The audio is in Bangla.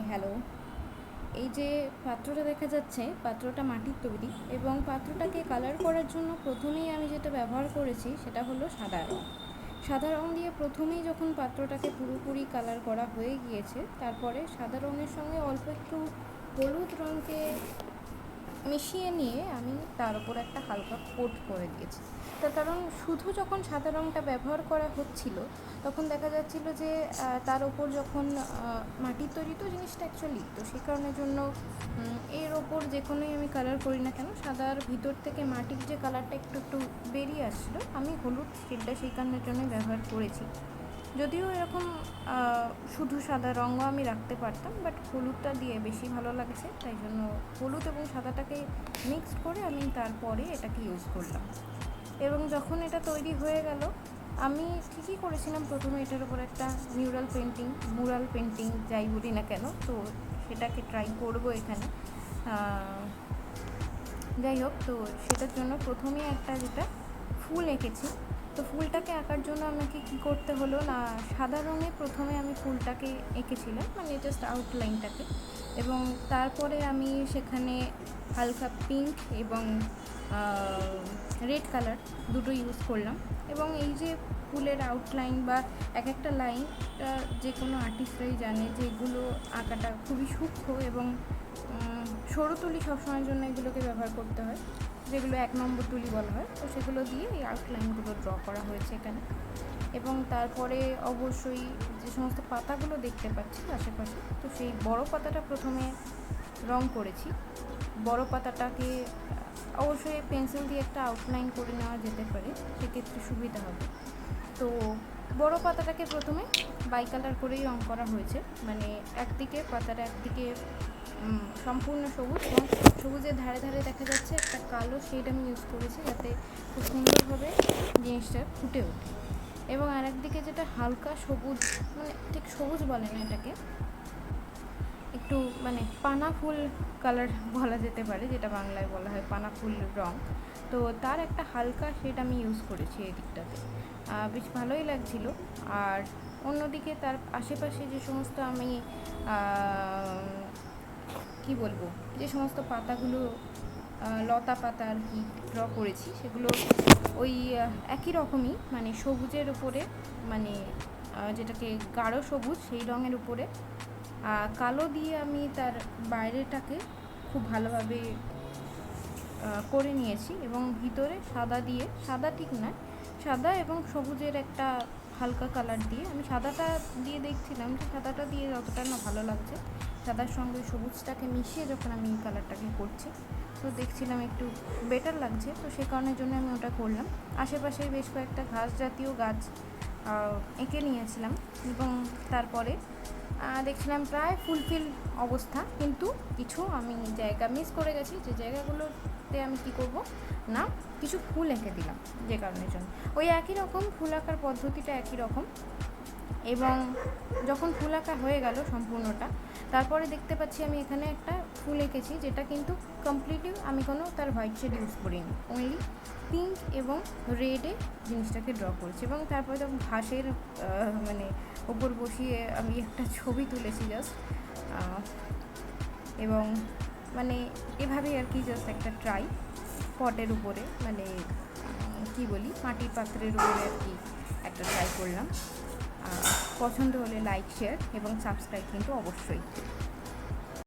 হ্যালো। এই যে পাত্রটা দেখা যাচ্ছে, পাত্রটা মাটির তৈরি এবং পাত্রটাকে কালার করার জন্য প্রথমেই আমি যেটা ব্যবহার করেছি সেটা হলো সাদা রঙ। সাদা রঙ দিয়ে প্রথমেই যখন পাত্রটাকে পুরোপুরি কালার করা হয়ে গিয়েছে, তারপরে সাদা রঙের সঙ্গে অল্প একটু হলুদ রঙকে মিশিয়ে নিয়ে আমি তার উপর একটা হালকা কোট করে দিয়েছি। তার কারণ শুধু যখন সাদা রঙটা ব্যবহার করা হচ্ছিল তখন দেখা যাচ্ছিল যে তার ওপর যখন মাটির তৈরি তো জিনিসটা অ্যাকচুয়ালি, তো সেই কারণের জন্য এর ওপর যে কোনোই আমি কালার করি না কেন, সাদার ভিতর থেকে মাটির যে কালারটা একটু একটু বেরিয়ে আসছিলো, আমি হলুদ শেডটা সেই কারণের জন্যই ব্যবহার করেছি। যদিও এরকম শুধু সাদা রঙও আমি রাখতে পারতাম, বাট হলুদটা দিয়ে বেশি ভালো লাগছে, তাই জন্য হলুদ এবং সাদাটাকে মিক্সড করে আমি তারপরে এটাকে ইউজ করলাম। এবং যখন এটা তৈরি হয়ে গেল, আমি ঠিকই করেছিলাম প্রথমে এটার উপর একটা মুরাল পেন্টিং যাই বলি না কেন, তো সেটাকে ট্রাই করব এখানে। যাই হোক, তো সেটার জন্য প্রথমে একটা যেটা ফুল এঁকেছি, তো ফুলটাকে আঁকার জন্য আমাকে কী করতে হলো না, সাদা রঙে প্রথমে আমি ফুলটাকে এঁকেছিলাম, মানে জাস্ট আউটলাইনটাকে, এবং তারপরে আমি সেখানে হালকা পিঙ্ক এবং রেড কালার দুটো ইউজ করলাম। এবং এই যে ফুলের আউটলাইন বা এক একটা লাইন, যে কোনো আর্টিস্টরাই জানে যে এগুলো আঁকাটা খুবই সূক্ষ্ম এবং সরু তুলি সবসময়ের জন্য এগুলোকে ব্যবহার করতে হয়, যেগুলো 1 নম্বর তুলি বলা হয়, তো সেগুলো দিয়ে এই আউটলাইনগুলো ড্র করা হয়েছে এখানে। এবং তারপরে অবশ্যই যে সমস্ত পাতাগুলো দেখতে পাচ্ছি আশেপাশে, তো সেই বড় পাতাটা প্রথমে রং করেছি। বড় পাতাটাকে অবশ্যই পেন্সিল দিয়ে একটা আউটলাইন করে নেওয়া যেতে পারে, সেক্ষেত্রে সুবিধা হবে। তো বড় পাতাটাকে প্রথমে বাই কালার করেই রং করা হয়েছে, মানে একদিকে পাতাটা একদিকে সম্পূর্ণ সবুজ, এবং সবুজের ধারে ধারে দেখা যাচ্ছে একটা কালো শেড আমি ইউজ করেছি, যাতে খুব সুন্দরভাবে জিনিসটা ফুটে ওঠে। এবং আরেকদিকে যেটা হালকা সবুজ, মানে ঠিক সবুজ বলে না এটাকে, একটু মানে পানা ফুল কালার বলা যেতে পারে, যেটা বাংলায় বলা হয় পানা ফুল রঙ, তো তার একটা হালকা শেড আমি ইউজ করেছি এই দিকটাতে, বেশ ভালোই লাগছিল। আর অন্যদিকে তার আশেপাশে যে সমস্ত আমি কি বলবো, যে সমস্ত পাতাগুলো লতা পাতা আর কি ড্র করেছি, সেগুলো ওই একই রকমই, মানে সবুজের উপরে, মানে যেটাকে গাঢ় সবুজ সেই রঙের উপরে কালো দিয়ে আমি তার বাইরেটাকে খুব ভালোভাবে করে নিয়েছি, এবং ভিতরে সাদা দিয়ে, সাদা ঠিক না, সাদা এবং সবুজের একটা হালকা কালার দিয়ে, আমি সাদাটা দিয়ে দেখছিলাম যে সাদাটা দিয়ে যতটা না ভালো লাগছে, সাদার সঙ্গে সবুজটাকে মিশিয়ে যখন আমি এই কালারটাকে করছি, তো দেখছিলাম একটু বেটার লাগছে, তো সে কারণের জন্য আমি ওটা করলাম। আশেপাশে বেশ কয়েকটা ঘাস জাতীয় গাছ এঁকে নিয়েছিলাম, এবং তারপরে দেখছিলাম প্রায় ফুলফিল অবস্থা, কিন্তু কিছু আমি জায়গা মিস করে গেছি, যে জায়গাগুলোতে আমি কী করব না, কিছু ফুল এঁকে দিলাম, যে কারণের জন্য ওই একই রকম ফুল আঁকার পদ্ধতিটা একই রকম। এবং যখন ফুল আঁকা হয়ে গেল সম্পূর্ণটা, তারপরে দেখতে পাচ্ছি আমি এখানে একটা ফুল এঁকেছি, যেটা কিন্তু কমপ্লিটলি আমি কোনো তার হোয়াইট শেড ইউজ করিনি, অনলি পিঙ্ক এবং রেডে জিনিসটাকে ড্র করেছি। এবং তারপরে যখন ঘাসের মানে ওপর বসিয়ে আমি একটা ছবি তুলেছি জাস্ট, এবং মানে এভাবেই আর কি, জাস্ট একটা ট্রাই পটের উপরে, মানে কি বলি, মাটির পাত্রের উপরে আর কি একটা ট্রাই করলাম। পছন্দ হলে লাইক, শেয়ার এবং সাবস্ক্রাইব কিন্তু অবশ্যই।